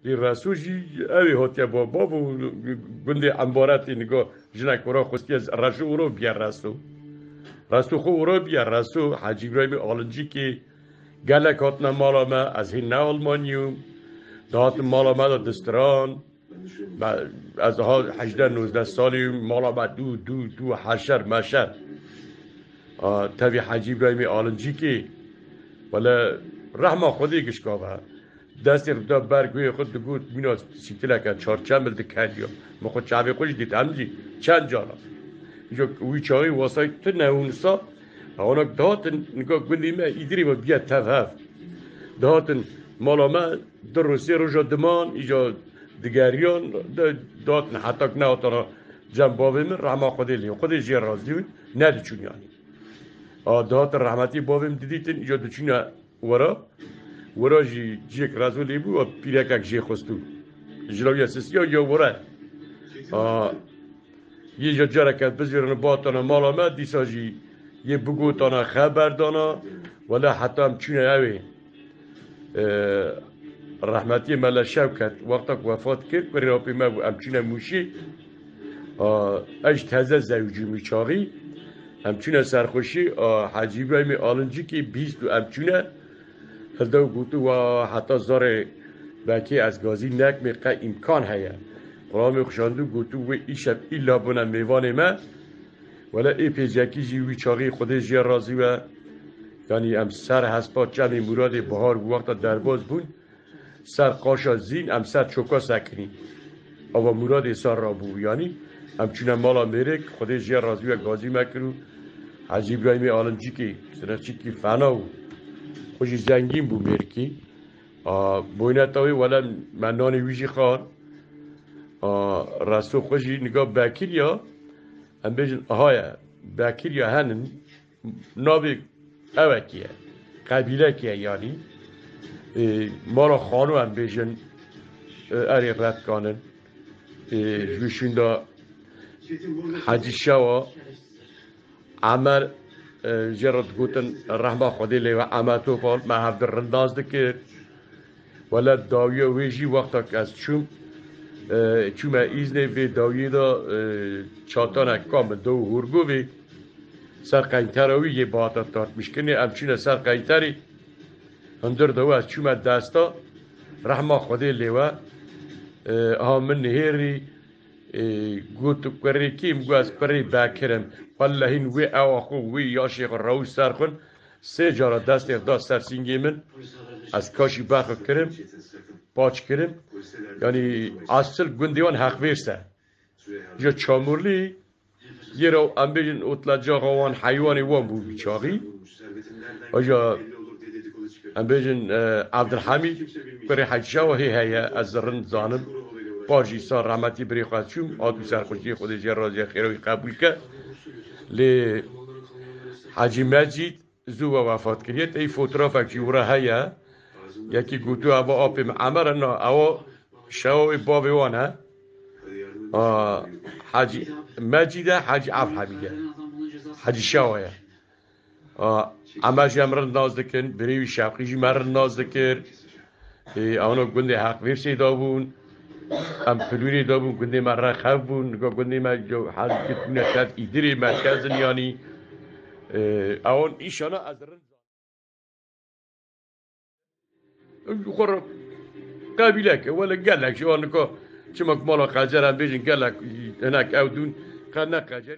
لی رسوجی اوی هاتیا بابا و گنده انبارتی نگاه جنک ورا خوستی از رشو ورا بیا رسو خو ورا بیا رسو حاجی ابراهیم آلنجی که گلک هاتنا مالا ما از هین آلمانیوم دهات مالا ما دستران از ها 18-19 سالی مالا ما دو حشر مشر تبی حاجی ابراهیم آلنجی که ولی رحمه خودی گشکاوه دستی رو دا برگوی خود دگوت مینا سیتیله که 4 مل دکردیا ما خود شعبی خوش دید همجی چند جانا اینجا اوی چاقی واسای تو نهونسا اونا دهاتن نگاه گندی ما ایدری با بیا تفهف دهاتن مالا ما در روسی روژا دمان اینجا دگریان دهاتن حتی که نهاتنا جنبابه من رحمه خودی لیم خودی جیر رازدیون ندی چون یعنی دهاتن رحمتی بابیم دیدیتن اینجا دچونه ورا جیک رازولی بو و پیرکک جی خستو جلوی سیسیا یا ورا یه جا جرکت بزیرن باتانا مالا ما دیسا جی یه بگوتانا خبر دانا ولی حتی هم چونه اوی رحمتی ملا شوکت وقتا وفات کرد بری راپی ما هم چونه موشی اج تازه زوجی میچاقی هم چونه سرخوشی حاجی ابراهیم آلنجی که 20 هم چونه هلدو گوتو و حتی زاره بکی از گازی نک میقه امکان هیا قرآن خوشاندو گوتو و ایشب ایلا بونه میوان ما ولی ای پیجاکی جیوی چاقی خوده جی رازی و یعنی ام سر هسپا جمع مراد بهار وقتا درباز بون سر قاشا زین ام سر چوکا سکنی او مراد سر را بو یعنی ام چونه مالا میرک خوده جی رازی و گازی مکرو حاجی ابراهیم آلنجی که سنه چی که فناو خوشی زنگین بو مرکی بوینتاوی ولی منانی ویجی خوار رسو خوشی نگاه بکریا هم بیشن آهایا بکریا هنن نابی اوکیه قبیله کیه یعنی مارا خانو هم بیشن اری رد کانن جوشون دا حجی شوا عمر جرد گوتن رحمه خودی لیوه عمتو فال ما هفته رنداز دکر ولی داویه ویجی وقتا که از چوم ایزنه به داویه دا چاتانه کام دو هرگو بی سر قینتراوی یه باتا تارت میشکنه همچونه سر قینتری اندر دو از چوم دستا رحمه خودی لیوه من نهیری گوتو کری کیم گو از کری بکرم والله این وی اواخو وی یاشیق روش سر کن 3 جارا دست اقداس سر سینگی من از کاشی بخو کرم باچ کرم یعنی اصل گندیوان حق بیسته یا چامورلی یه رو ام بیجن اطلا جاقوان حیوانی وان بو بیچاقی اجا ام بیجن عبدالحمید کری حجا و هی از رند زانم باجی سار رحمتی بری خواهد چوم آدو سرخوشی خودش رازی خیروی قبول که لی حاجی مجید زو وفات کردید ای فوتوگراف که ورا هیا یکی گوتو ابا آپیم عمر نه او شو باب وانه حاجی مجید حاجی عبد حمیده حاجی شوایه اماجی امر ناز دکن بریوی شفقی جی مر ناز دکر اونا گنده حق ورسی دابون ام پلوری دابون گنده مر خب بون گنده ما جو حال کتونه کرد ایدری مرکز یعنی اون ایشانا از رن خور قبیله که ولی گلک شو آنکو چمک مالا قجر هم بیشن گلک هنک او دون قد نه قجر